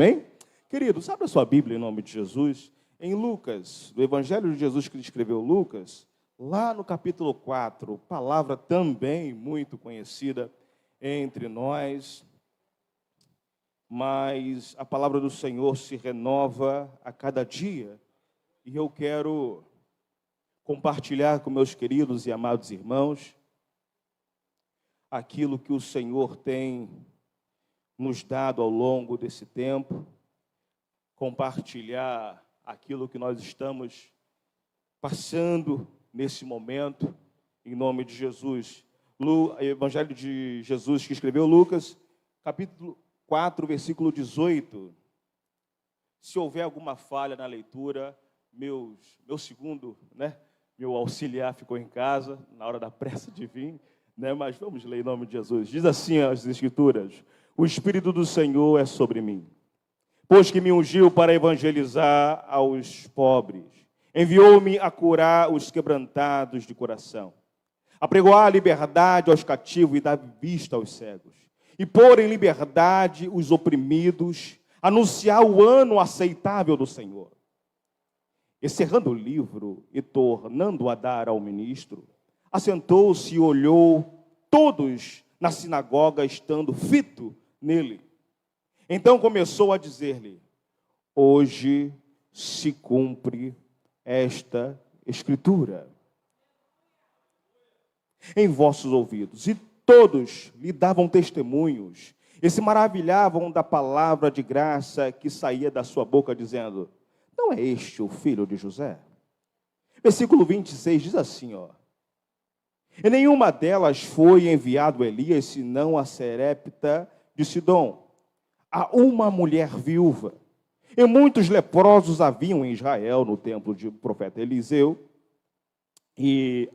Amém? Queridos, abra sua Bíblia em nome de Jesus, em Lucas, do Evangelho de Jesus que escreveu Lucas, lá no capítulo 4, palavra também muito conhecida entre nós, mas a palavra do Senhor se renova a cada dia, e eu quero compartilhar com meus queridos e amados irmãos aquilo que o Senhor tem nos dado ao longo desse tempo, compartilhar aquilo que nós estamos passando nesse momento, em nome de Jesus. Evangelho de Jesus que escreveu Lucas, capítulo 4, versículo 18. Se houver alguma falha na leitura, meu auxiliar ficou em casa, na hora da pressa de vir, mas vamos ler em nome de Jesus. Diz assim as Escrituras: o Espírito do Senhor é sobre mim, pois que me ungiu para evangelizar aos pobres, enviou-me a curar os quebrantados de coração, a pregoar a liberdade aos cativos e dar vista aos cegos, e pôr em liberdade os oprimidos, anunciar o ano aceitável do Senhor. Encerrando o livro e tornando a dar ao ministro, assentou-se e olhou todos na sinagoga, estando fito nele. Então começou a dizer-lhe: hoje se cumpre esta Escritura em vossos ouvidos. E todos lhe davam testemunhos e se maravilhavam da palavra de graça que saía da sua boca, dizendo: não é este o filho de José? Versículo 26 diz assim, e nenhuma delas foi enviado Elias, senão a Serepta de Sidom, a uma mulher viúva. E muitos leprosos haviam em Israel, no templo do profeta Eliseu, e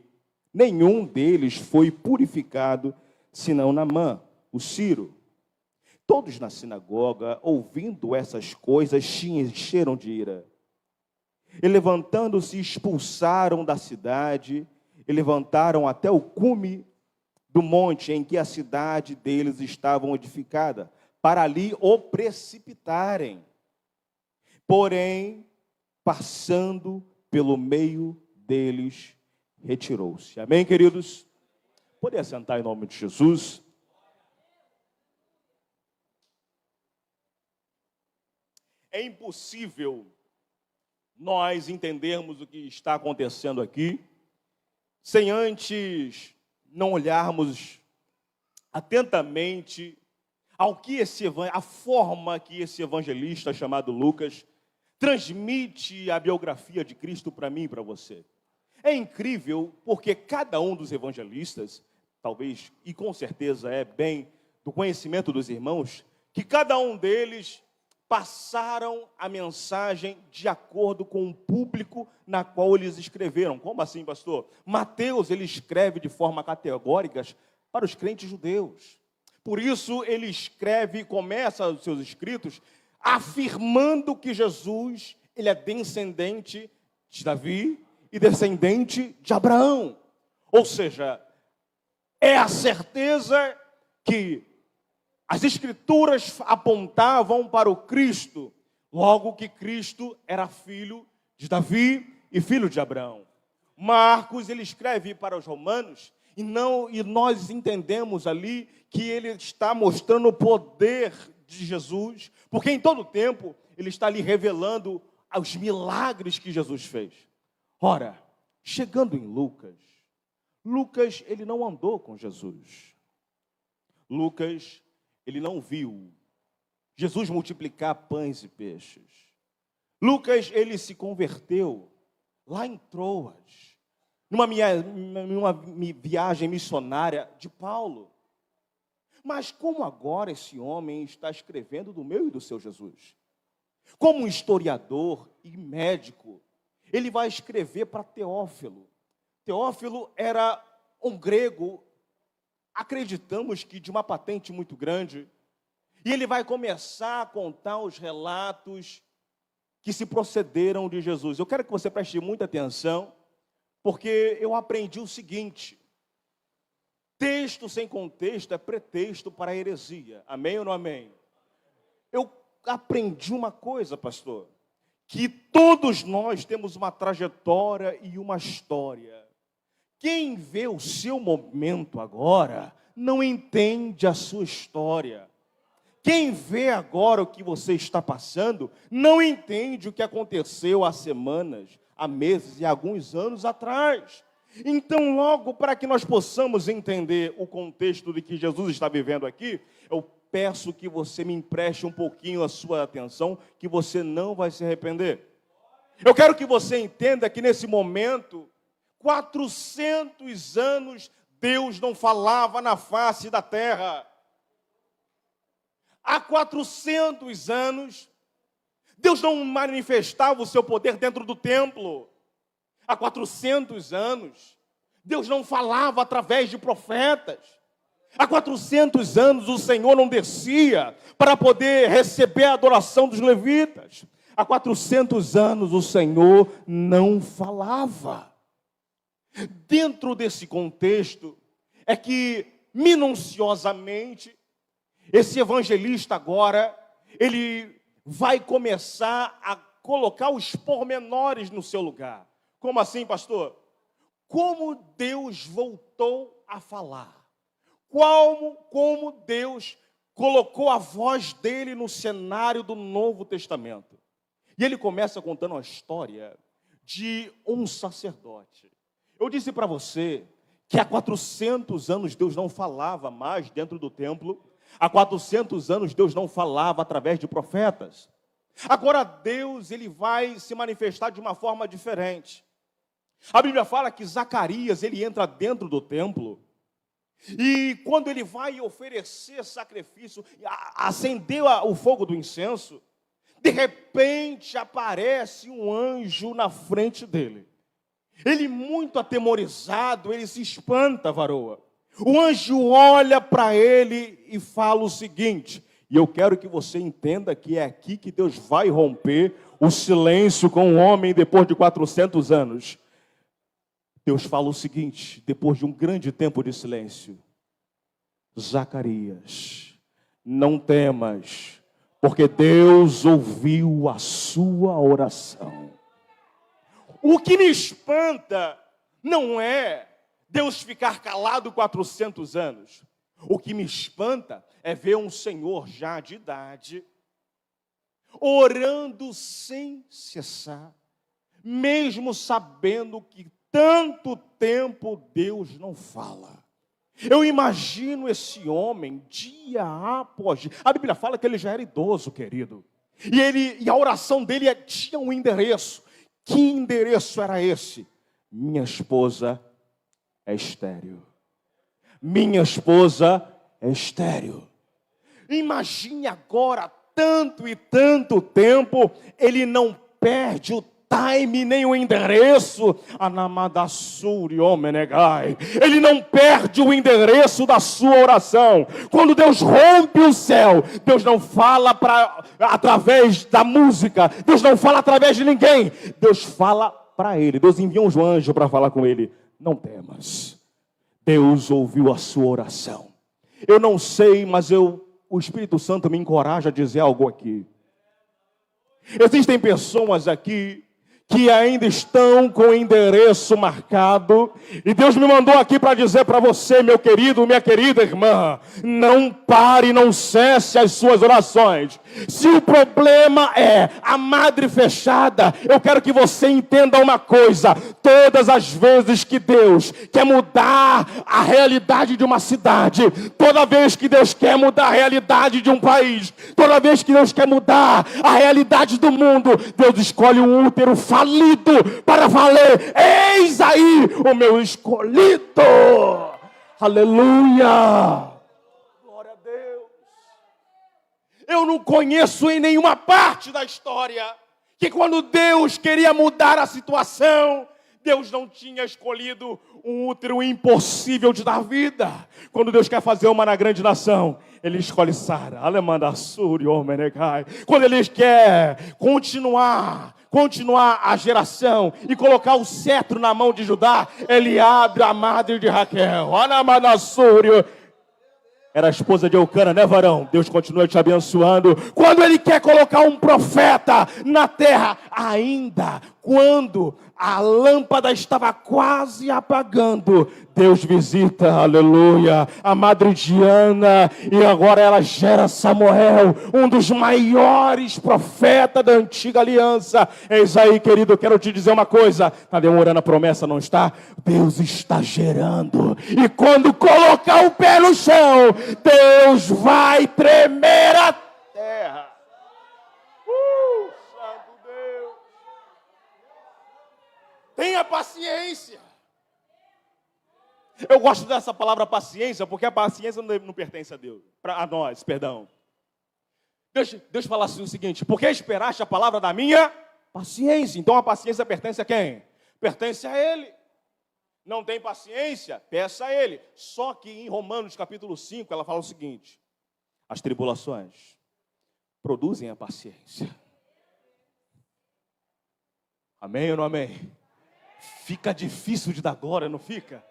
nenhum deles foi purificado, senão Naamã, o Ciro. Todos na sinagoga, ouvindo essas coisas, se encheram de ira. E levantando-se, expulsaram da cidade, e levantaram até o cume do monte em que a cidade deles estava edificada, para ali o precipitarem. Porém, passando pelo meio deles, retirou-se. Amém, queridos? Pode assentar em nome de Jesus. É impossível nós entendermos o que está acontecendo aqui sem antes não olharmos atentamente a forma que esse evangelista chamado Lucas transmite a biografia de Cristo para mim e para você. É incrível porque cada um dos evangelistas, talvez e com certeza é bem do conhecimento dos irmãos, que cada um deles passaram a mensagem de acordo com o público na qual eles escreveram. Como assim, pastor? Mateus, ele escreve de forma categórica para os crentes judeus. Por isso, ele escreve e começa os seus escritos afirmando que Jesus, ele é descendente de Davi e descendente de Abraão. Ou seja, é a certeza que as Escrituras apontavam para o Cristo, logo que Cristo era filho de Davi e filho de Abraão. Marcos, ele escreve para os romanos, e nós entendemos ali que ele está mostrando o poder de Jesus, porque em todo tempo ele está ali revelando os milagres que Jesus fez. Ora, chegando em Lucas, ele não andou com Jesus. Lucas, ele não viu Jesus multiplicar pães e peixes. Lucas, ele se converteu lá em Troas, numa viagem missionária de Paulo. Mas como agora esse homem está escrevendo do meu e do seu Jesus? Como historiador e médico, ele vai escrever para Teófilo. Teófilo era um grego, acreditamos que de uma patente muito grande, e ele vai começar a contar os relatos que se procederam de Jesus. Eu quero que você preste muita atenção, porque eu aprendi o seguinte: texto sem contexto é pretexto para a heresia. Amém ou não amém? Eu aprendi uma coisa, pastor, que todos nós temos uma trajetória e uma história. Quem vê o seu momento agora, não entende a sua história. Quem vê agora o que você está passando, não entende o que aconteceu há semanas, há meses e há alguns anos atrás. Então, logo, para que nós possamos entender o contexto de que Jesus está vivendo aqui, eu peço que você me empreste um pouquinho a sua atenção, que você não vai se arrepender. Eu quero que você entenda que nesse momento, 400 anos, Deus não falava na face da terra. Há 400 anos, Deus não manifestava o seu poder dentro do templo. Há 400 anos, Deus não falava através de profetas. Há 400 anos, o Senhor não descia para poder receber a adoração dos levitas. Há 400 anos, o Senhor não falava. Dentro desse contexto, é que, minuciosamente, esse evangelista agora, ele vai começar a colocar os pormenores no seu lugar. Como assim, pastor? Como Deus voltou a falar. Como Deus colocou a voz dele no cenário do Novo Testamento. E ele começa contando a história de um sacerdote. Eu disse para você que há 400 anos Deus não falava mais dentro do templo. Há 400 anos Deus não falava através de profetas. Agora Deus, ele vai se manifestar de uma forma diferente. A Bíblia fala que Zacarias, ele entra dentro do templo. E quando ele vai oferecer sacrifício, acender o fogo do incenso, de repente aparece um anjo na frente dele. Ele muito atemorizado, ele se espanta, varoa. O anjo olha para ele e fala o seguinte, e eu quero que você entenda que é aqui que Deus vai romper o silêncio com o homem depois de 400 anos. Deus fala o seguinte, depois de um grande tempo de silêncio: Zacarias, não temas, porque Deus ouviu a sua oração. O que me espanta não é Deus ficar calado 400 anos. O que me espanta é ver um senhor já de idade, orando sem cessar, mesmo sabendo que tanto tempo Deus não fala. Eu imagino esse homem dia após dia. A Bíblia fala que ele já era idoso, querido. E a oração dele tinha um endereço. Que endereço era esse? Minha esposa é estéril. Minha esposa é estéril. Imagine agora, tanto e tanto tempo, ele não perde o time, nem o endereço. Anamadassuri omenegai. Ele não perde o endereço da sua oração. Quando Deus rompe o céu, Deus não fala através da música. Deus não fala através de ninguém. Deus fala para ele. Deus envia um anjo para falar com ele. Não temas. Deus ouviu a sua oração. Eu não sei, mas o Espírito Santo me encoraja a dizer algo aqui. Existem pessoas aqui que ainda estão com o endereço marcado, e Deus me mandou aqui para dizer para você, meu querido, minha querida irmã, não pare, não cesse as suas orações. Se o problema é a madre fechada, eu quero que você entenda uma coisa: todas as vezes que Deus quer mudar a realidade de uma cidade, toda vez que Deus quer mudar a realidade de um país, toda vez que Deus quer mudar a realidade do mundo, Deus escolhe um útero falido para valer. Eis aí o meu escolhido. Aleluia. Glória a Deus. Eu não conheço em nenhuma parte da história que quando Deus queria mudar a situação, Deus não tinha escolhido um útero impossível de dar vida. Quando Deus quer fazer uma na grande nação, Ele escolhe Sara. Quando Ele quer continuar a geração e colocar o cetro na mão de Judá, Ele abre a madre de Raquel. Era a esposa de Eucana, né, varão? Deus continua te abençoando. Quando Ele quer colocar um profeta na terra, ainda quando a lâmpada estava quase apagando, Deus visita, aleluia, a Madre Diana, e agora ela gera Samuel, um dos maiores profetas da antiga aliança. Eis aí, querido, eu quero te dizer uma coisa, está demorando a promessa, não está? Deus está gerando, e quando colocar o pé no chão, Deus vai tremer a terra. Santo Deus! Tenha paciência. Eu gosto dessa palavra paciência, porque a paciência não pertence a Deus, a nós, perdão. Deus fala assim o seguinte: porque esperaste a palavra da minha paciência. Então a paciência pertence a quem? Pertence a Ele. Não tem paciência? Peça a Ele. Só que em Romanos capítulo 5, ela fala o seguinte: as tribulações produzem a paciência. Amém ou não amém? Fica difícil de dar glória, não fica?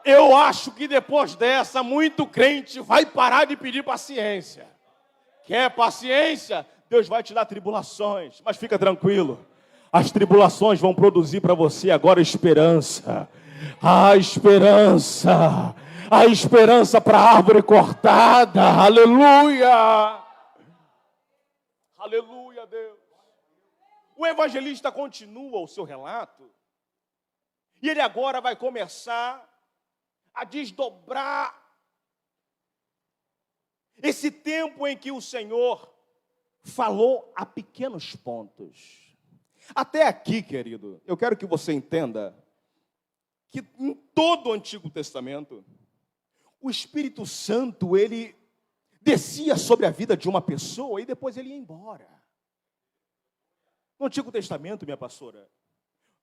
Eu acho que depois dessa, muito crente vai parar de pedir paciência. Quer paciência? Deus vai te dar tribulações, mas fica tranquilo. As tribulações vão produzir para você agora esperança. A esperança para a árvore cortada. Aleluia! Aleluia, Deus. O evangelista continua o seu relato. E ele agora vai começar a desdobrar esse tempo em que o Senhor falou a pequenos pontos. Até aqui, querido, eu quero que você entenda que em todo o Antigo Testamento, o Espírito Santo, ele descia sobre a vida de uma pessoa e depois ele ia embora. No Antigo Testamento, minha pastora,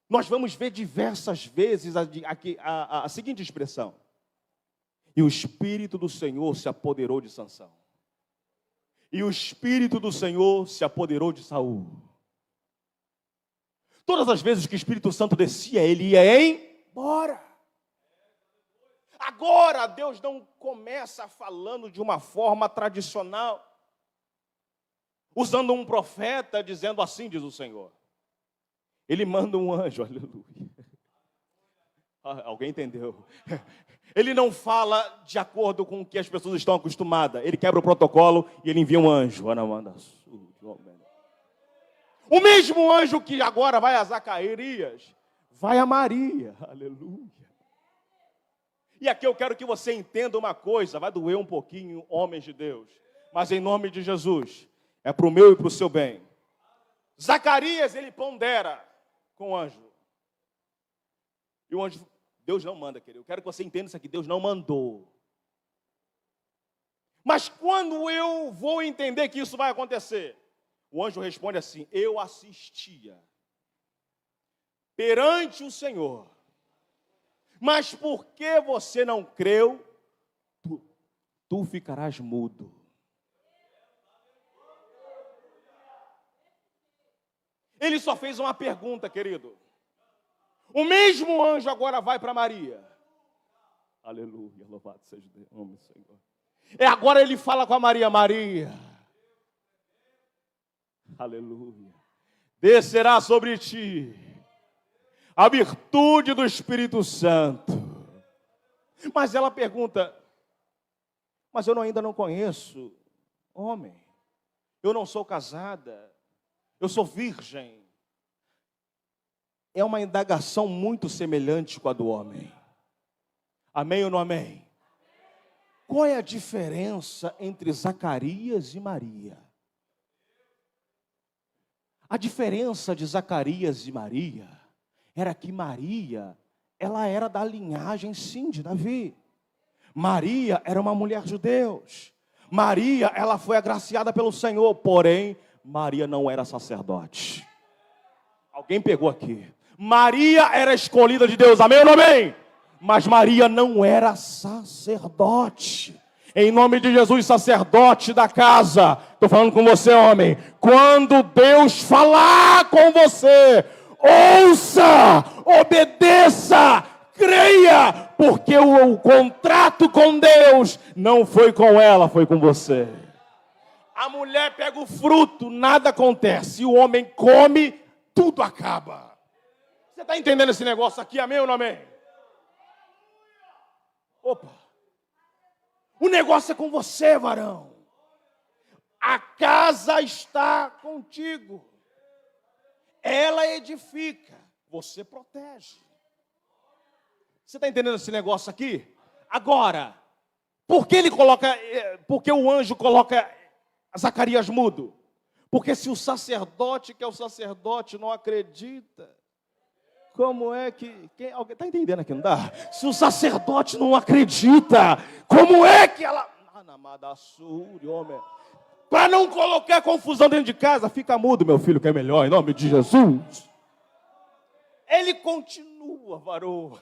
nós vamos ver diversas vezes a seguinte expressão: e o Espírito do Senhor se apoderou de Sansão. E o Espírito do Senhor se apoderou de Saul. Todas as vezes que o Espírito Santo descia, ele ia embora. Agora, Deus não começa falando de uma forma tradicional, usando um profeta, dizendo assim, diz o Senhor. Ele manda um anjo, aleluia. Alguém entendeu? Ele não fala de acordo com o que as pessoas estão acostumadas. Ele quebra o protocolo e ele envia um anjo. O mesmo anjo que agora vai a Zacarias, vai a Maria, aleluia. E aqui eu quero que você entenda uma coisa, vai doer um pouquinho, homens de Deus, mas em nome de Jesus, é para o meu e para o seu bem. Zacarias, ele pondera com o anjo. E o anjo, Deus não manda, querido. Eu quero que você entenda isso aqui, Deus não mandou. Mas quando eu vou entender que isso vai acontecer, o anjo responde assim: eu assistia perante o Senhor, mas porque você não creu, tu ficarás mudo. Ele só fez uma pergunta, querido. O mesmo anjo agora vai para Maria. Aleluia, louvado seja Deus, Senhor. E agora ele fala com a Maria: Maria, aleluia, descerá sobre ti a virtude do Espírito Santo. Mas ela pergunta: mas eu ainda não conheço homem, eu não sou casada, eu sou virgem. É uma indagação muito semelhante com a do homem. Amém ou não amém? Qual é a diferença entre Zacarias e Maria? A diferença de Zacarias e Maria era que Maria, ela era da linhagem, sim, de Davi. Maria era uma mulher de Deus. Maria, ela foi agraciada pelo Senhor, porém, Maria não era sacerdote. Alguém pegou aqui. Maria era escolhida de Deus, amém ou não amém? Mas Maria não era sacerdote. Em nome de Jesus, sacerdote da casa. Estou falando com você, homem. Quando Deus falar com você, ouça, obedeça, Creia, porque o contrato com Deus não foi com ela, foi com você. A mulher pega o fruto, nada acontece. E o homem come, tudo acaba. Você está entendendo esse negócio aqui, amém ou não amém? Opa! O negócio é com você, varão. A casa está contigo. Ela edifica, você protege. Você está entendendo esse negócio aqui? Agora, por que o anjo coloca Zacarias mudo? Porque se o sacerdote, que é o sacerdote, não acredita, como é que... Alguém está entendendo aqui, não dá? Se o sacerdote não acredita, como é que ela... Para não colocar confusão dentro de casa, fica mudo, meu filho, que é melhor, em nome de Jesus. Ele continua, varão.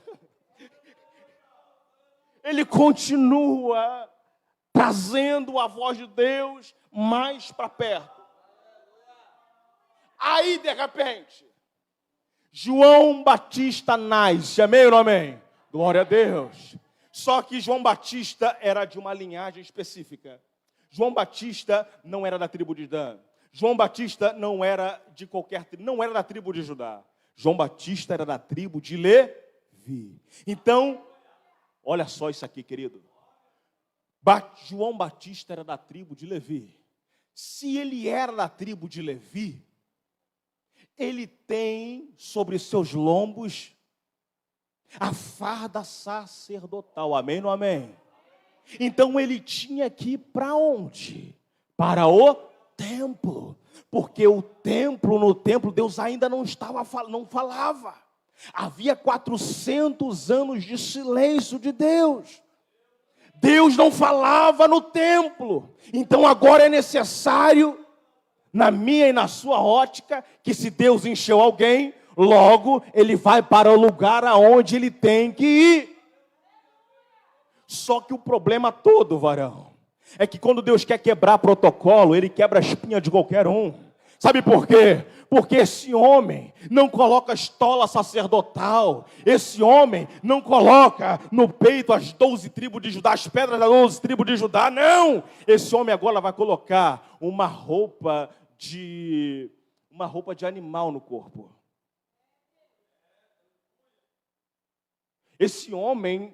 Ele continua trazendo a voz de Deus mais para perto. Aí, de repente, João Batista nasce, amém ou não amém? Glória a Deus. Só que João Batista era de uma linhagem específica. João Batista não era da tribo de Dan. João Batista não era de qualquer tribo, não era da tribo de Judá. João Batista era da tribo de Levi. Então, olha só isso aqui, querido. João Batista era da tribo de Levi. Se ele era da tribo de Levi, ele tem sobre seus lombos a farda sacerdotal. Amém ou não amém? Então ele tinha que ir para onde? Para o templo. Porque no templo, Deus ainda não falava. Havia 400 anos de silêncio de Deus. Deus não falava no templo. Então agora é necessário, na minha e na sua ótica, que se Deus encheu alguém, logo ele vai para o lugar aonde ele tem que ir. Só que o problema todo, varão, é que quando Deus quer quebrar protocolo, Ele quebra a espinha de qualquer um. Sabe por quê? Porque esse homem não coloca estola sacerdotal. Esse homem não coloca no peito as 12 tribos de Judá, as pedras das 12 tribos de Judá. Não! Esse homem agora vai colocar uma roupa de animal no corpo. Esse homem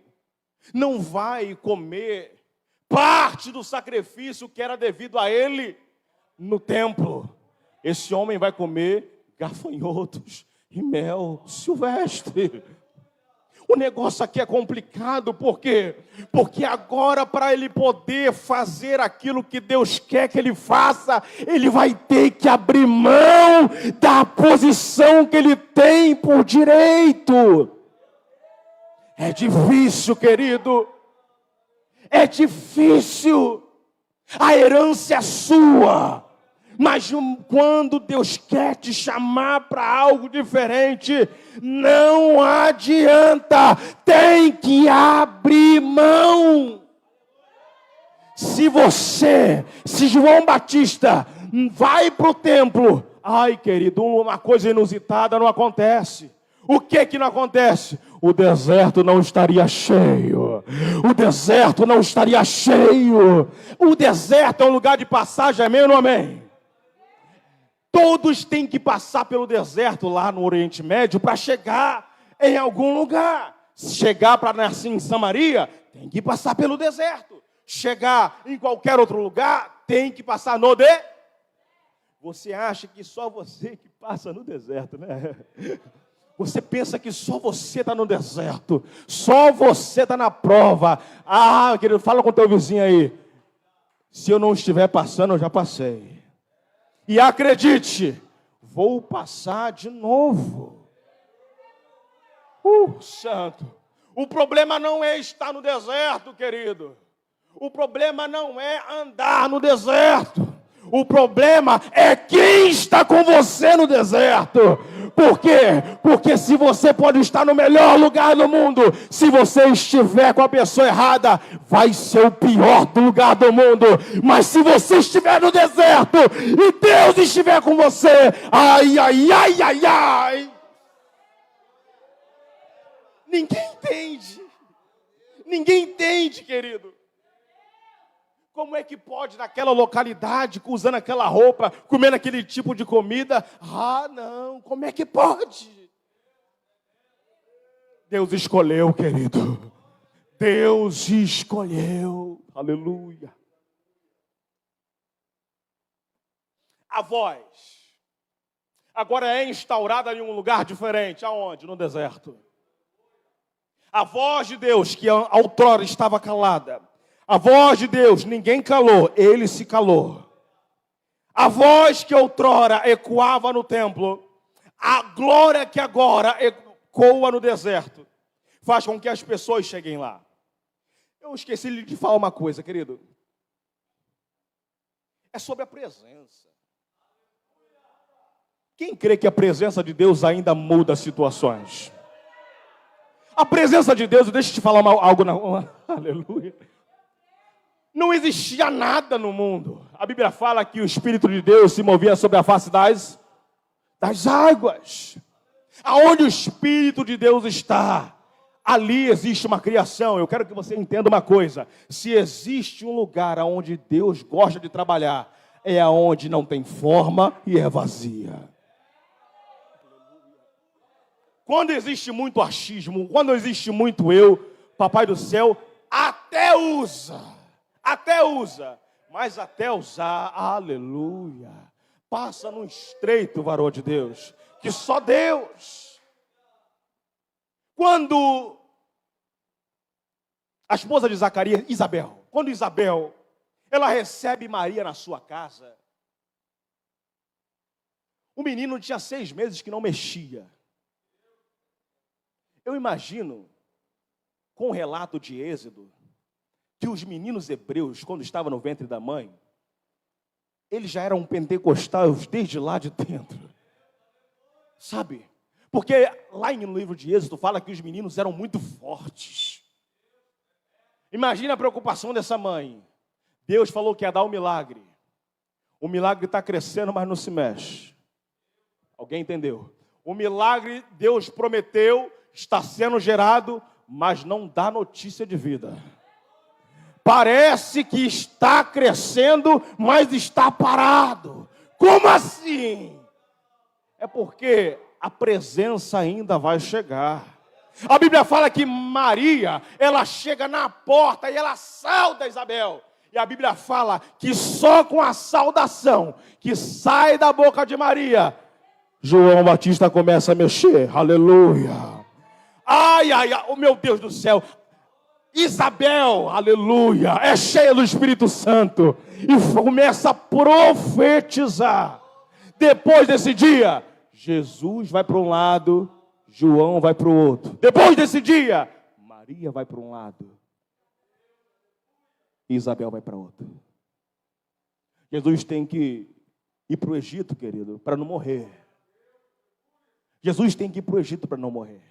não vai comer parte do sacrifício que era devido a ele no templo. Esse homem vai comer gafanhotos e mel silvestre. O negócio aqui é complicado, por quê? Porque agora, para ele poder fazer aquilo que Deus quer que ele faça, ele vai ter que abrir mão da posição que ele tem por direito. É difícil, querido. É difícil. A herança é sua. Mas quando Deus quer te chamar para algo diferente, não adianta. Tem que abrir mão. Se João Batista vai para o templo, ai, querido, uma coisa inusitada não acontece. O que não acontece? O deserto não estaria cheio. O deserto não estaria cheio. O deserto é um lugar de passagem, amém ou não amém? Todos têm que passar pelo deserto lá no Oriente Médio para chegar em algum lugar. Chegar para nascer em Samaria, tem que passar pelo deserto. Chegar em qualquer outro lugar, tem que passar no deserto. Você acha que só você que passa no deserto, né? Você pensa que só você está no deserto, só você está na prova. Ah, querido, fala com o teu vizinho aí. Se eu não estiver passando, eu já passei. E acredite, vou passar de novo. Santo. O problema não é estar no deserto, querido. O problema não é andar no deserto. O problema é quem está com você no deserto. Por quê? Porque se você pode estar no melhor lugar do mundo, se você estiver com a pessoa errada, vai ser o pior do lugar do mundo. Mas se você estiver no deserto e Deus estiver com você, ai, ai, ai, ai, ai. Ninguém entende. Ninguém entende, querido. Como é que pode, naquela localidade, usando aquela roupa, comendo aquele tipo de comida? Ah, não, como é que pode? Deus escolheu, querido. Deus escolheu. Aleluia. A voz agora é instaurada em um lugar diferente. Aonde? No deserto. A voz de Deus, que outrora estava calada. A voz de Deus, ninguém calou, ele se calou. A voz que outrora ecoava no templo, a glória que agora ecoa no deserto, faz com que as pessoas cheguem lá. Eu esqueci de falar uma coisa, querido. É sobre a presença. Quem crê que a presença de Deus ainda muda situações? A presença de Deus, deixa eu te falar algo aleluia. Não existia nada no mundo. A Bíblia fala que o Espírito de Deus se movia sobre a face das águas. Aonde o Espírito de Deus está, ali existe uma criação. Eu quero que você entenda uma coisa. Se existe um lugar onde Deus gosta de trabalhar, é aonde não tem forma e é vazia. Quando existe muito achismo, quando existe muito eu, Papai do céu até usa, mas até usar, aleluia, passa num estreito, varão de Deus, que só Deus. Quando a esposa de Zacarias, Isabel, quando Isabel, ela recebe Maria na sua casa, o menino tinha 6 meses que não mexia. Eu imagino, com o relato de Êxodo, que os meninos hebreus, quando estavam no ventre da mãe, eles já eram pentecostais desde lá de dentro. Sabe? Porque lá no livro de Êxodo fala que os meninos eram muito fortes. Imagina a preocupação dessa mãe. Deus falou que ia dar um milagre. O milagre está crescendo, mas não se mexe. Alguém entendeu? O milagre Deus prometeu, está sendo gerado, mas não dá notícia de vida. Parece que está crescendo, mas está parado. Como assim? É porque a presença ainda vai chegar. A Bíblia fala que Maria, ela chega na porta e ela sauda Isabel. E a Bíblia fala que só com a saudação que sai da boca de Maria, João Batista começa a mexer. Aleluia. Ai, oh meu Deus do céu. Isabel, aleluia, é cheia do Espírito Santo e começa a profetizar. Depois desse dia, Jesus vai para um lado, João vai para o outro. Depois desse dia, Maria vai para um lado, Isabel vai para outro. Jesus tem que ir para o Egito, querido, para não morrer. Jesus tem que ir para o Egito para não morrer.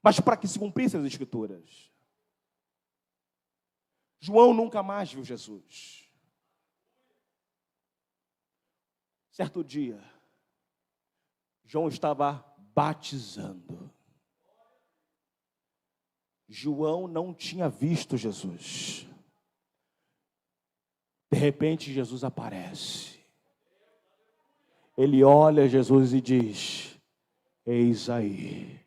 Mas para que se cumprissem as Escrituras. João nunca mais viu Jesus. Certo dia, João estava batizando. João não tinha visto Jesus. De repente, Jesus aparece. Ele olha Jesus e diz: eis aí.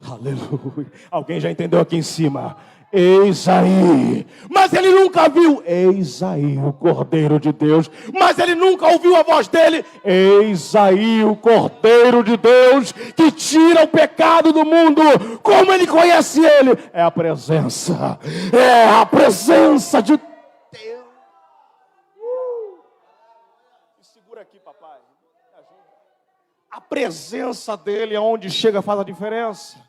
Aleluia. Alguém já entendeu aqui em cima? Eis aí. Mas ele nunca viu. Eis aí o Cordeiro de Deus. Mas ele nunca ouviu a voz dele. Eis aí o Cordeiro de Deus que tira o pecado do mundo. Como ele conhece ele? É a presença. É a presença de Deus. Me segura aqui, papai. Me ajuda. A presença dele é onde chega faz a diferença.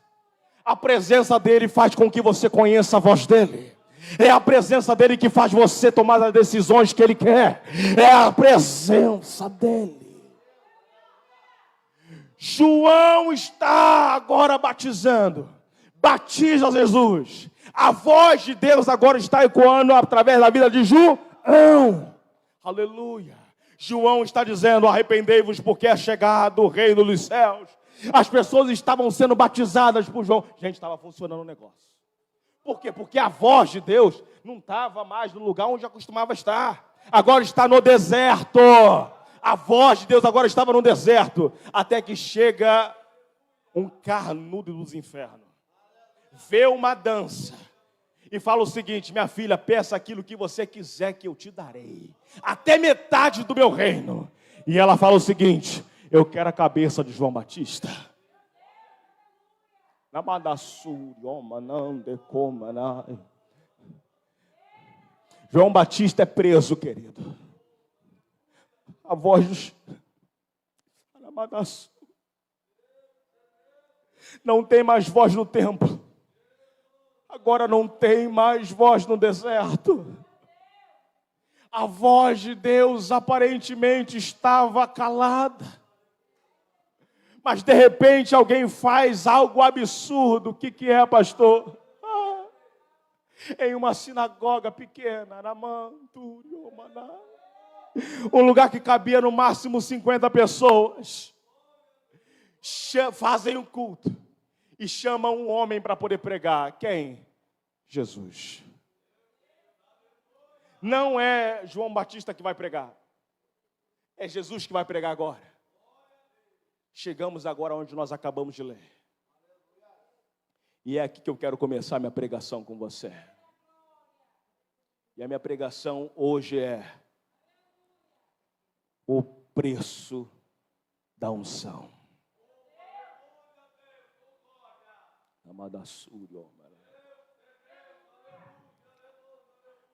A presença dele faz com que você conheça a voz dele. É a presença dele que faz você tomar as decisões que ele quer. É a presença dele. João está agora batizando. Batiza Jesus. A voz de Deus agora está ecoando através da vida de João. Aleluia. João está dizendo: arrependei-vos porque é chegado o reino dos céus. As pessoas estavam sendo batizadas por João. Gente, estava funcionando o negócio. Por quê? Porque a voz de Deus não estava mais no lugar onde costumava estar. Agora está no deserto. A voz de Deus agora estava no deserto. Até que chega um carnudo dos infernos. Vê uma dança. E fala o seguinte: minha filha, peça aquilo que você quiser que eu te darei. Até metade do meu reino. E ela fala o seguinte: eu quero a cabeça de João Batista. João Batista é preso, querido. A voz não tem mais voz no templo. Agora não tem mais voz no deserto. A voz de Deus aparentemente estava calada. Mas de repente alguém faz algo absurdo. O que é, pastor? Em uma sinagoga pequena, um lugar que cabia no máximo 50 pessoas, fazem um culto e chamam um homem para poder pregar. Quem? Jesus. Não é João Batista que vai pregar. É Jesus que vai pregar agora. Chegamos agora onde nós acabamos de ler. E é aqui que eu quero começar minha pregação com você. E a minha pregação hoje é o preço da unção.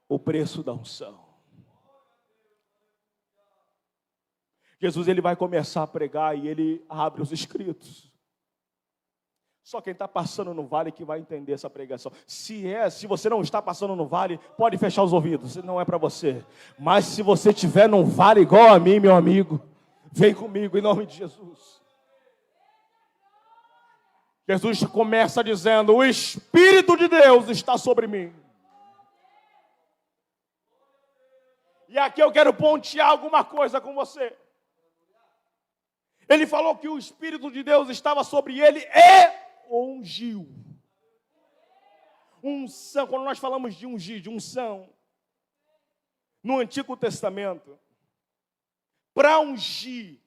O preço da unção. Jesus, ele vai começar a pregar e ele abre os escritos. Só quem está passando no vale que vai entender essa pregação. Se você não está passando no vale, pode fechar os ouvidos, não é para você. Mas se você estiver num vale igual a mim, meu amigo, vem comigo em nome de Jesus. Jesus começa dizendo: o Espírito de Deus está sobre mim. E aqui eu quero pontear alguma coisa com você. Ele falou que o Espírito de Deus estava sobre ele e ungiu. Unção, quando nós falamos de ungir, de unção, no Antigo Testamento, para ungir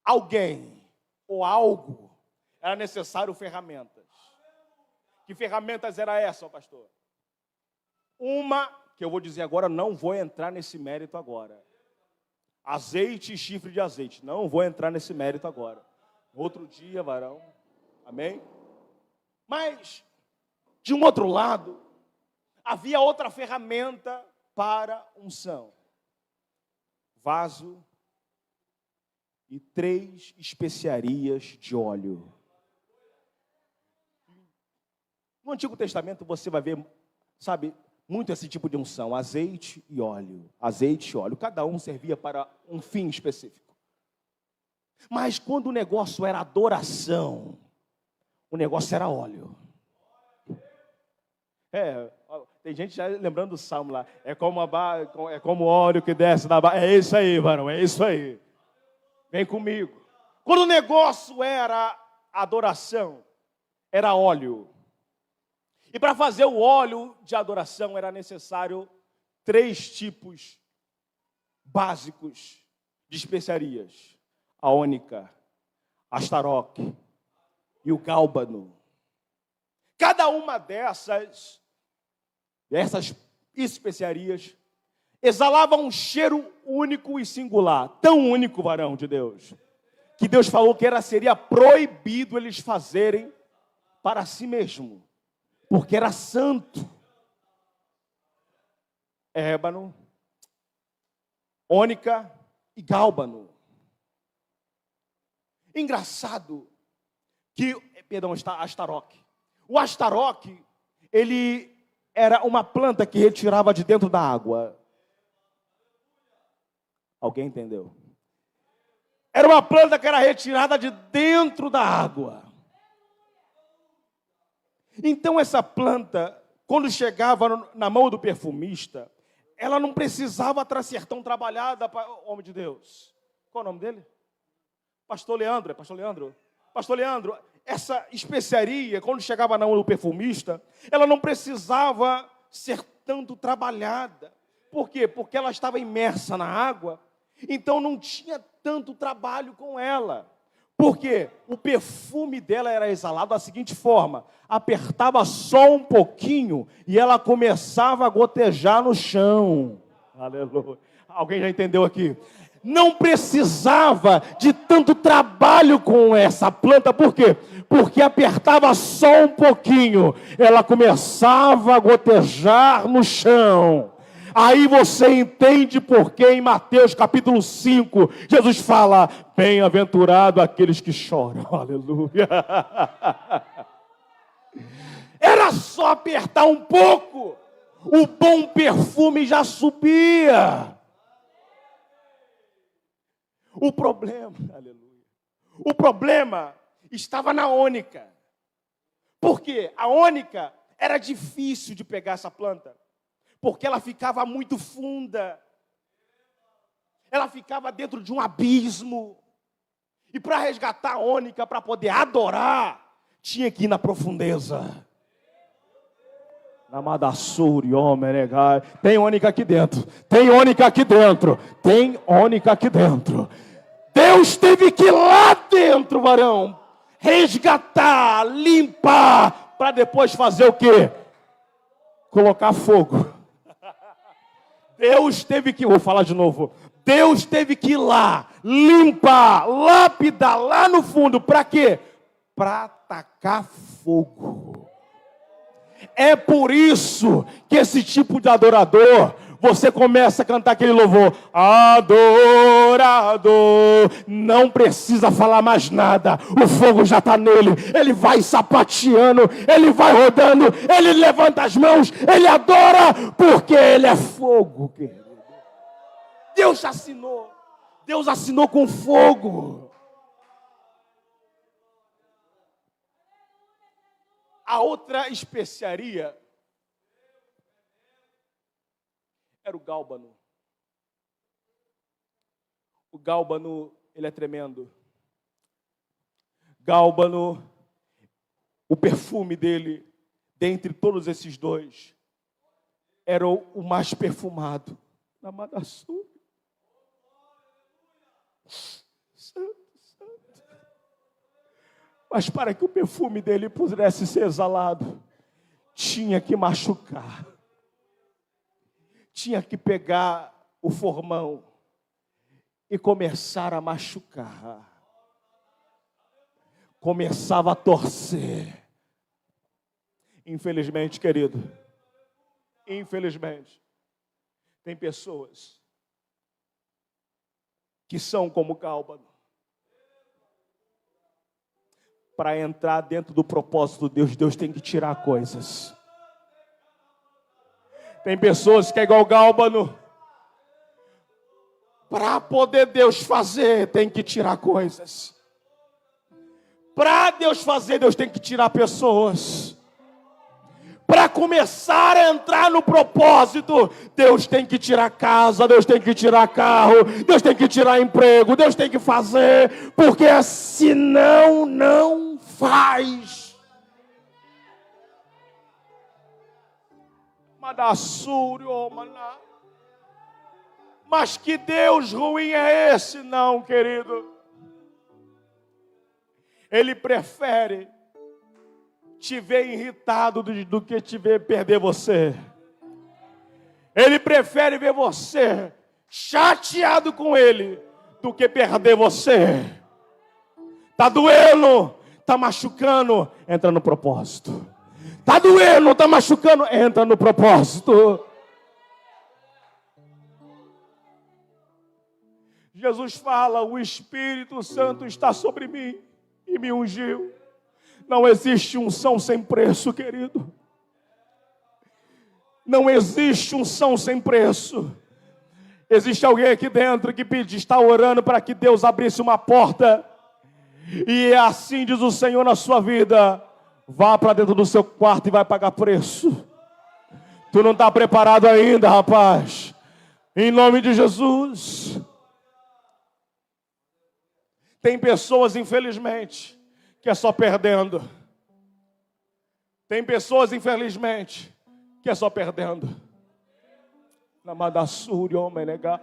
alguém ou algo, era necessário ferramentas. Que ferramentas era essa, pastor? Uma, que eu vou dizer agora, não vou entrar nesse mérito agora. Azeite e chifre de azeite. Não vou entrar nesse mérito agora. Outro dia, varão. Amém? Mas, de um outro lado, havia outra ferramenta para unção. Vaso e 3 especiarias de óleo. No Antigo Testamento você vai ver, sabe, muito esse tipo de unção, azeite e óleo. Azeite e óleo, cada um servia para um fim específico. Mas quando o negócio era adoração, o negócio era óleo. Tem gente já lembrando do salmo lá. É como óleo que desce da barra. É isso aí, varão, é isso aí. Vem comigo. Quando o negócio era adoração, era óleo. E para fazer o óleo de adoração era necessário 3 tipos básicos de especiarias: a ônica, a astaroque e o gálbano. Cada uma dessas especiarias exalava um cheiro único e singular, tão único, varão de Deus, que Deus falou que seria proibido eles fazerem para si mesmo, porque era santo. Ébano, ônica e gálbano. Engraçado que, astaroque. O astaroque, ele era uma planta que retirava de dentro da água. Alguém entendeu? Era uma planta que era retirada de dentro da água. Então essa planta, quando chegava na mão do perfumista, ela não precisava ser tão trabalhada para o homem de Deus. Qual é o nome dele? Pastor Leandro, é Pastor Leandro? Pastor Leandro, essa especiaria, quando chegava na mão do perfumista, ela não precisava ser tanto trabalhada. Por quê? Porque ela estava imersa na água, então não tinha tanto trabalho com ela. Porque o perfume dela era exalado da seguinte forma: apertava só um pouquinho e ela começava a gotejar no chão. Aleluia. Alguém já entendeu aqui? Não precisava de tanto trabalho com essa planta. Por quê? Porque apertava só um pouquinho, ela começava a gotejar no chão. Aí você entende por que em Mateus capítulo 5, Jesus fala: bem-aventurado aqueles que choram. Aleluia. Era só apertar um pouco, o bom perfume já subia. O problema, aleluia, o problema estava na ônica. Por quê? A ônica era difícil de pegar essa planta, porque ela ficava muito funda. Ela ficava dentro de um abismo. E para resgatar a ônica, para poder adorar, tinha que ir na profundeza. Namadassuri, homem, negai. Tem ônica aqui dentro. Tem ônica aqui dentro. Tem ônica aqui dentro. Deus teve que ir lá dentro, varão, resgatar, limpar, para depois fazer o quê? Colocar fogo. Deus teve que, vou falar de novo, Deus teve que ir lá, limpar, lapidar lá no fundo, para quê? Para tacar fogo. É por isso que esse tipo de adorador, você começa a cantar aquele louvor: adorador, não precisa falar mais nada, o fogo já está nele, ele vai sapateando, ele vai rodando, ele levanta as mãos, ele adora, porque ele é fogo, querido. Deus assinou com fogo. A outra especiaria era o gálbano. O gálbano, ele é tremendo. Gálbano, o perfume dele, dentre todos esses dois, era o mais perfumado. Namadassuri. Santo. Mas para que o perfume dele pudesse ser exalado, tinha que machucar. Tinha que pegar o formão e começar a machucar. Começava a torcer. Infelizmente, querido, infelizmente, tem pessoas que são como gálbano. Para entrar dentro do propósito de Deus, Deus tem que tirar coisas. Tem pessoas que é igual gálbano. Para poder Deus fazer, tem que tirar coisas. Para Deus fazer, Deus tem que tirar pessoas. Para começar a entrar no propósito, Deus tem que tirar casa, Deus tem que tirar carro, Deus tem que tirar emprego, Deus tem que fazer, porque senão não faz. Mas que Deus ruim é esse? Não, querido. Ele prefere te ver irritado do que te ver perder você. Ele prefere ver você chateado com ele do que perder você. Tá doendo, tá machucando, entra no propósito. Tá doendo, tá machucando, entra no propósito. Jesus fala: o Espírito Santo está sobre mim e me ungiu. Não existe unção sem preço, querido. Não existe unção sem preço. Existe alguém aqui dentro que está orando para que Deus abrisse uma porta. E assim diz o Senhor na sua vida: vá para dentro do seu quarto e vai pagar preço. Tu não está preparado ainda, rapaz. Em nome de Jesus. Tem pessoas, infelizmente, que é só perdendo. Tem pessoas, infelizmente, que é só perdendo. Namadassuri, homem negar.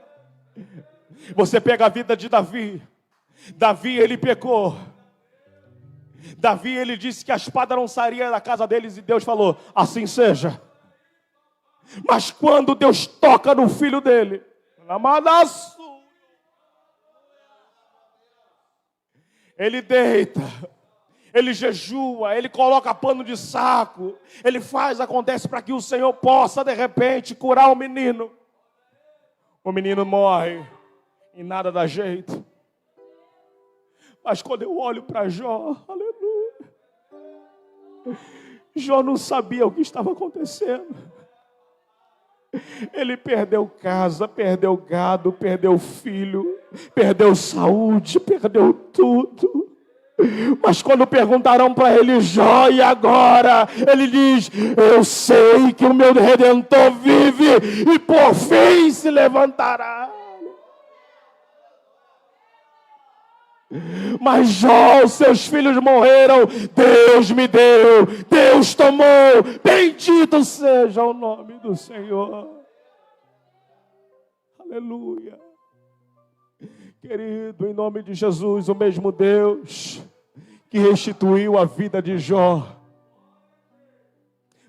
Você pega a vida de Davi. Davi, ele pecou. Davi, ele disse que a espada não sairia da casa deles, e Deus falou, assim seja. Mas quando Deus toca no filho dele, ele deita, ele jejua, ele coloca pano de saco, ele faz, acontece para que o Senhor possa de repente curar o menino. O menino morre e nada dá jeito. Mas quando eu olho para Jó, aleluia, Jó não sabia o que estava acontecendo. Ele perdeu casa, perdeu gado, perdeu filho, perdeu saúde, perdeu tudo. Mas quando perguntaram para ele, Jó, e agora? Ele diz, eu sei que o meu Redentor vive e por fim se levantará. Mas Jó, seus filhos morreram, Deus me deu, Deus tomou, bendito seja o nome do Senhor. Aleluia. Querido, em nome de Jesus, o mesmo Deus que restituiu a vida de Jó,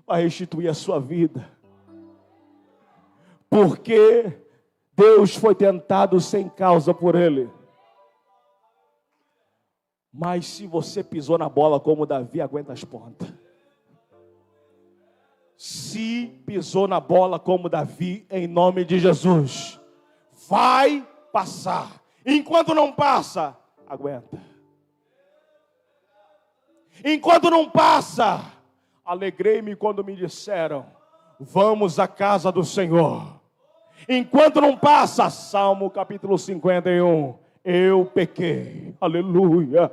vai restituir a sua vida. Porque Deus foi tentado sem causa por ele. Mas se você pisou na bola como Davi, aguenta as pontas. Se pisou na bola como Davi, em nome de Jesus, vai passar. Enquanto não passa, aguenta. Enquanto não passa, alegrei-me quando me disseram, vamos à casa do Senhor. Enquanto não passa, Salmo capítulo 51, eu pequei, aleluia.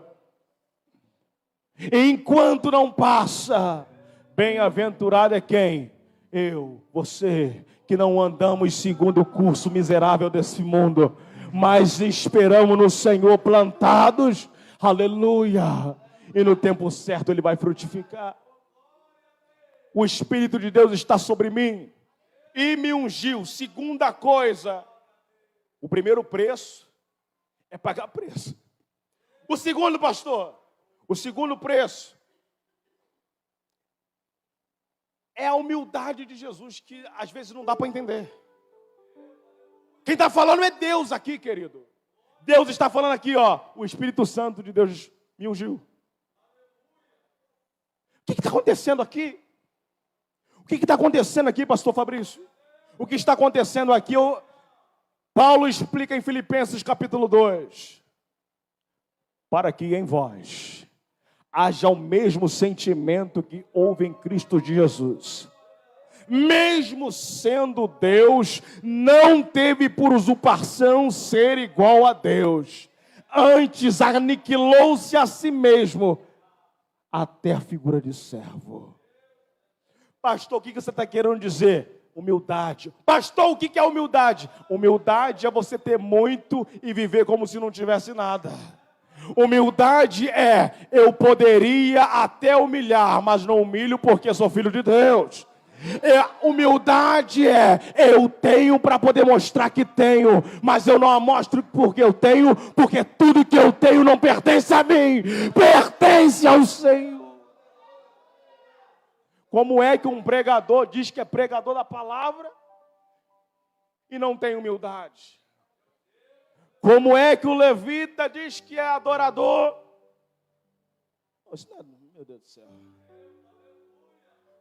Enquanto não passa, bem-aventurado é quem? Eu, você, que não andamos segundo o curso miserável desse mundo, mas esperamos no Senhor plantados, aleluia, e no tempo certo Ele vai frutificar. O Espírito de Deus está sobre mim e me ungiu. Segunda coisa, o primeiro preço é pagar preço. O segundo, pastor, o segundo preço é a humildade de Jesus, que às vezes não dá para entender. Quem está falando é Deus aqui, querido. Deus está falando aqui, ó. O Espírito Santo de Deus me ungiu. O que está acontecendo aqui? O que está acontecendo aqui, pastor Fabrício? O que está acontecendo aqui, Paulo explica em Filipenses capítulo 2. Para que em vós haja o mesmo sentimento que houve em Cristo Jesus. Mesmo sendo Deus, não teve por usurpação ser igual a Deus. Antes aniquilou-se a si mesmo, até a figura de servo. Pastor, o que você está querendo dizer? Humildade. Pastor, o que é humildade? Humildade é você ter muito e viver como se não tivesse nada. Humildade é, eu poderia até humilhar, mas não humilho porque sou filho de Deus. Humildade é, eu tenho para poder mostrar que tenho, mas eu não a mostro porque eu tenho, porque tudo que eu tenho não pertence a mim, pertence ao Senhor. Como é que um pregador diz que é pregador da palavra e não tem humildade? Como é que o levita diz que é adorador? Meu Deus do céu.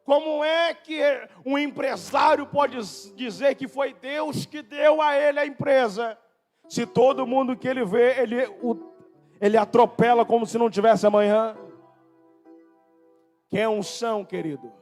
Como é que um empresário pode dizer que foi Deus que deu a ele a empresa? Se todo mundo que ele vê, ele atropela como se não tivesse amanhã. Quem é unção, querido?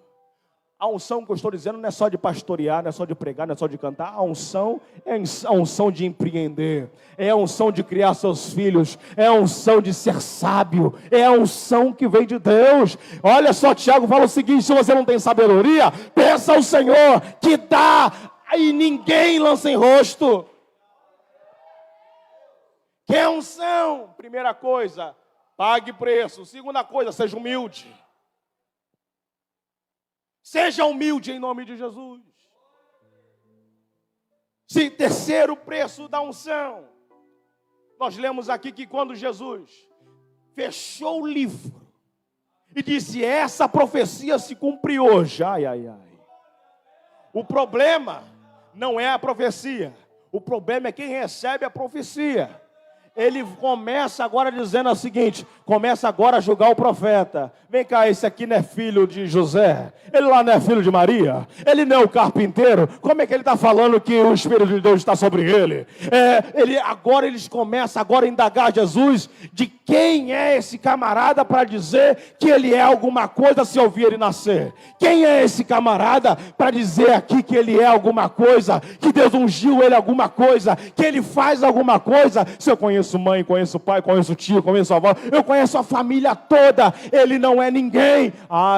A unção que eu estou dizendo não é só de pastorear, não é só de pregar, não é só de cantar. A unção é a unção de empreender, é a unção de criar seus filhos, é a unção de ser sábio, é a unção que vem de Deus. Olha só, Tiago fala o seguinte: se você não tem sabedoria, peça ao Senhor que dá, e ninguém lança em rosto. Que é unção? Primeira coisa, Pague preço. Segunda coisa, seja humilde. Seja humilde em nome de Jesus. Terceiro preço da unção. Nós lemos aqui que quando Jesus fechou o livro e disse, essa profecia se cumpre hoje. Ai, ai, ai. O problema não é a profecia. O problema é quem recebe a profecia. Ele começa agora dizendo o seguinte, começa agora a julgar o profeta. Vem cá, esse aqui não é filho de José? Ele lá não é filho de Maria? Ele não é o carpinteiro? Como é que ele está falando que o Espírito de Deus está sobre ele? Eles começam agora a indagar Jesus de quem é esse camarada para dizer que ele é alguma coisa se ouvir ele nascer. Quem é esse camarada para dizer aqui que ele é alguma coisa, que Deus ungiu ele alguma coisa, que ele faz alguma coisa? Se eu conheço mãe, conheço pai, conheço tio, conheço avó, eu conheço a família toda, ele não é ninguém.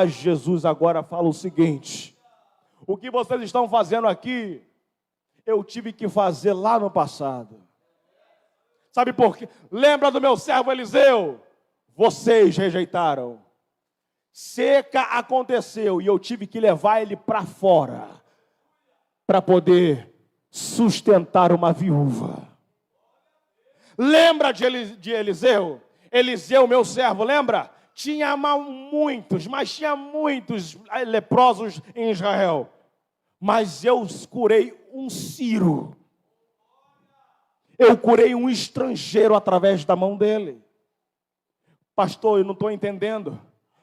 Jesus agora fala o seguinte, o que vocês estão fazendo aqui, eu tive que fazer lá no passado. Sabe por quê? Lembra do meu servo Eliseu? Vocês rejeitaram. Seca aconteceu e eu tive que levar ele para fora, para poder sustentar uma viúva. Lembra de Eliseu? Eliseu, meu servo, lembra? Tinha muitos leprosos em Israel. Mas eu curei um Ciro. Eu curei um estrangeiro através da mão dele. Pastor, eu não estou entendendo.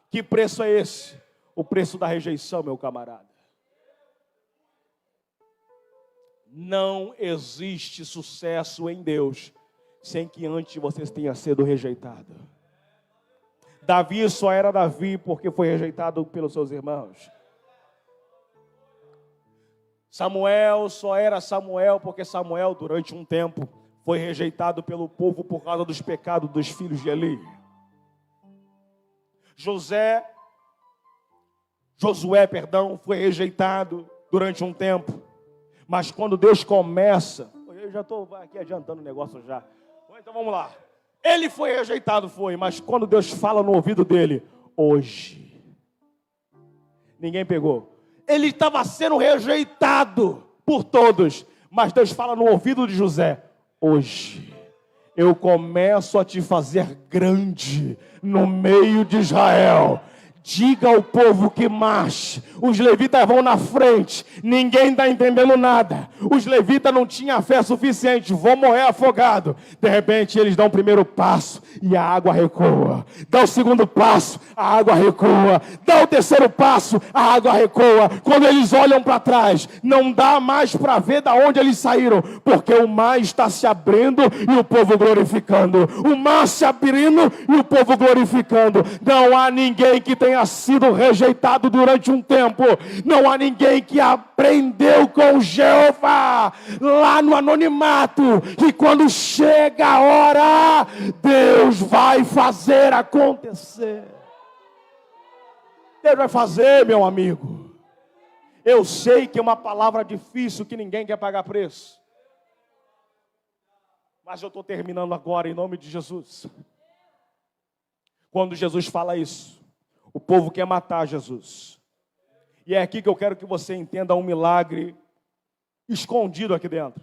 Que preço é esse? O preço da rejeição, meu camarada. Não existe sucesso em Deus sem que antes você tenha sido rejeitado. Davi só era Davi porque foi rejeitado pelos seus irmãos. Samuel só era Samuel porque Samuel, durante um tempo, foi rejeitado pelo povo por causa dos pecados dos filhos de Eli. Josué, foi rejeitado durante um tempo. Mas quando Deus começa, eu já estou aqui adiantando o negócio já. Então vamos lá. Ele foi rejeitado, mas quando Deus fala no ouvido dele, hoje, ninguém pegou. Ele estava sendo rejeitado por todos, mas Deus fala no ouvido de José, hoje, eu começo a te fazer grande no meio de Israel. Diga ao povo que marche. Os levitas vão na frente. Ninguém está entendendo nada. Os levitas não tinham fé suficiente. Vão morrer afogado. De repente eles dão o primeiro passo e a água recua. Dá o segundo passo, a água recua. Dá o terceiro passo, a água recua. Quando eles olham para trás, não dá mais para ver de onde eles saíram. Porque o mar está se abrindo e o povo glorificando. O mar se abrindo e o povo glorificando. Não há ninguém que tenha sido rejeitado durante um tempo. Não há ninguém que aprendeu com Jeová lá no anonimato, e quando chega a hora, Deus vai fazer acontecer. Deus vai fazer, meu amigo. Eu sei que é uma palavra difícil, que ninguém quer pagar preço, mas eu estou terminando agora em nome de Jesus. Quando Jesus fala isso, o povo quer matar Jesus. E é aqui que eu quero que você entenda um milagre escondido aqui dentro.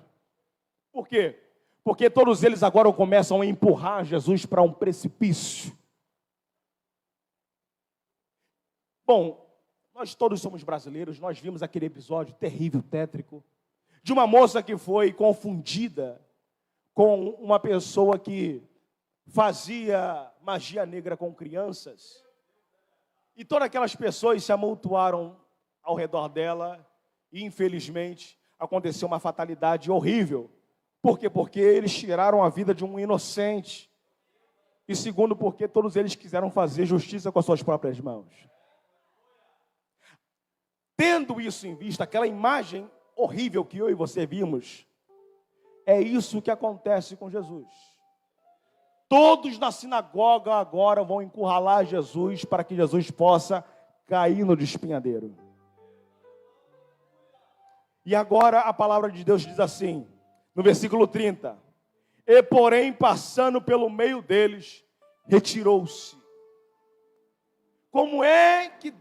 Por quê? Porque todos eles agora começam a empurrar Jesus para um precipício. Bom, nós todos somos brasileiros, nós vimos aquele episódio terrível, tétrico, de uma moça que foi confundida com uma pessoa que fazia magia negra com crianças. E todas aquelas pessoas se amontoaram ao redor dela e, infelizmente, aconteceu uma fatalidade horrível. Por quê? Porque eles tiraram a vida de um inocente. E segundo, porque todos eles quiseram fazer justiça com as suas próprias mãos. Tendo isso em vista, aquela imagem horrível que eu e você vimos, é isso que acontece com Jesus. Todos na sinagoga agora vão encurralar Jesus para que Jesus possa cair no despenhadeiro. E agora a palavra de Deus diz assim, no versículo 30. E porém, passando pelo meio deles, retirou-se. Como é que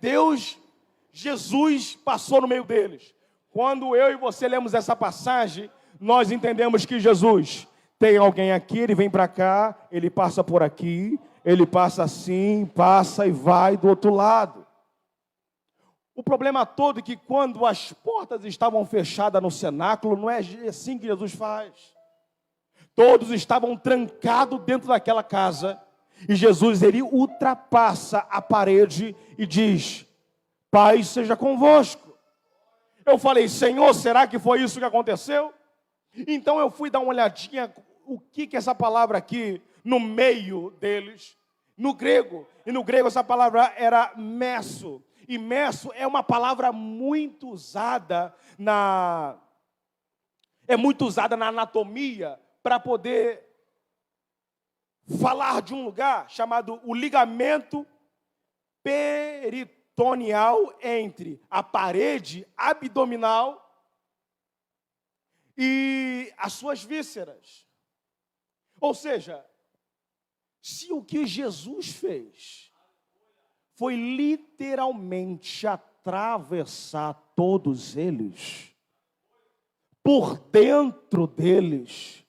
Jesus passou no meio deles? Quando eu e você lemos essa passagem, nós entendemos que Jesus tem alguém aqui, ele vem para cá, ele passa por aqui, ele passa assim, passa e vai do outro lado. O problema todo é que quando as portas estavam fechadas no cenáculo, não é assim que Jesus faz. Todos estavam trancados dentro daquela casa, e Jesus, ele ultrapassa a parede e diz: Pai seja convosco. Eu falei: Senhor, será que foi isso que aconteceu? Então eu fui dar uma olhadinha, o que essa palavra aqui, no meio deles, no grego. E no grego essa palavra era meso. E meso é uma palavra muito usada na anatomia para poder falar de um lugar chamado o ligamento peritoneal entre a parede abdominal e as suas vísceras. Ou seja, se o que Jesus fez foi literalmente atravessar todos eles, por dentro deles,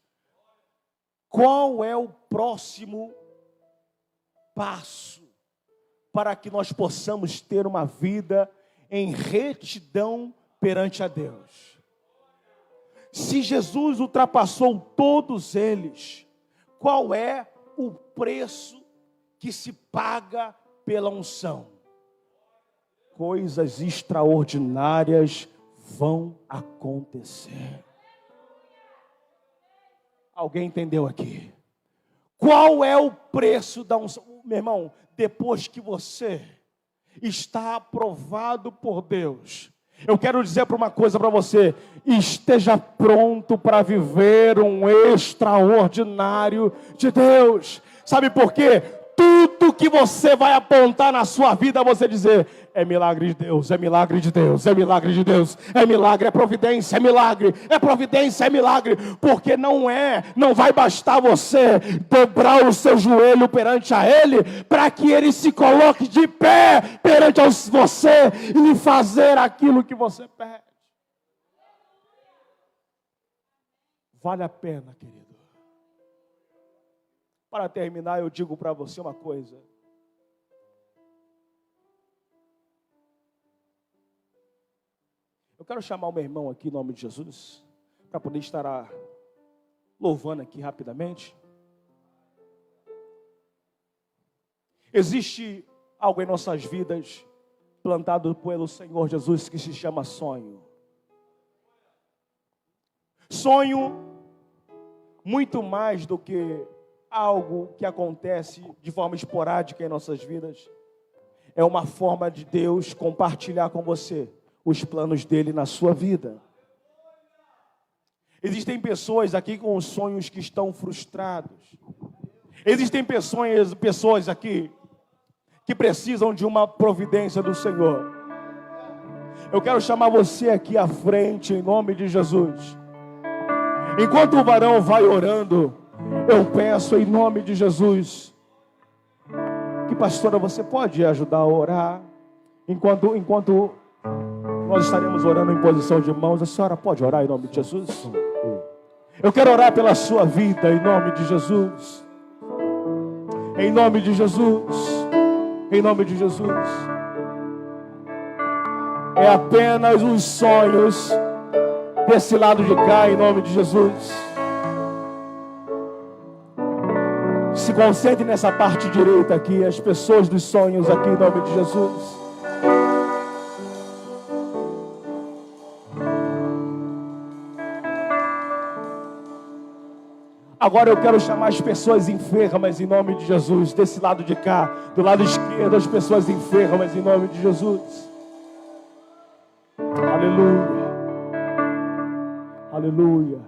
qual é o próximo passo para que nós possamos ter uma vida em retidão perante a Deus? Se Jesus ultrapassou todos eles, qual é o preço que se paga pela unção? Coisas extraordinárias vão acontecer. Alguém entendeu aqui? Qual é o preço da unção? Meu irmão, depois que você está aprovado por Deus, eu quero dizer uma coisa para você: esteja pronto para viver um extraordinário de Deus. Sabe por quê? Tudo que você vai apontar na sua vida, você dizer: é milagre de Deus, é milagre de Deus, é milagre de Deus, é milagre, é providência, é milagre, é providência, é milagre. Porque não vai bastar você dobrar o seu joelho perante a Ele, para que Ele se coloque de pé perante você e lhe fazer aquilo que você pede. Vale a pena, querido. Para terminar, eu digo para você uma coisa. Eu quero chamar o meu irmão aqui em nome de Jesus, para poder estar louvando aqui rapidamente. Existe algo em nossas vidas, plantado pelo Senhor Jesus, que se chama sonho. Sonho, muito mais do que algo que acontece de forma esporádica em nossas vidas, é uma forma de Deus compartilhar com você os planos dele na sua vida. Existem pessoas aqui com sonhos que estão frustrados. Existem pessoas aqui que precisam de uma providência do Senhor. Eu quero chamar você aqui à frente em nome de Jesus. Enquanto o varão vai orando, eu peço em nome de Jesus que, pastora, você pode ajudar a orar? Enquanto nós estaremos orando em posição de mãos, a senhora pode orar em nome de Jesus? Eu quero orar pela sua vida em nome de Jesus. Em nome de Jesus. Em nome de Jesus. É apenas os sonhos desse lado de cá em nome de Jesus. Se concentre nessa parte direita aqui, as pessoas dos sonhos aqui em nome de Jesus. Agora eu quero chamar as pessoas enfermas em nome de Jesus, desse lado de cá, do lado esquerdo, as pessoas enfermas em nome de Jesus. Aleluia, aleluia,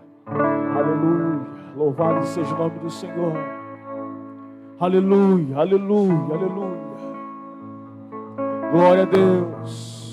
aleluia, louvado seja o nome do Senhor. Aleluia, aleluia, aleluia. Glória a Deus.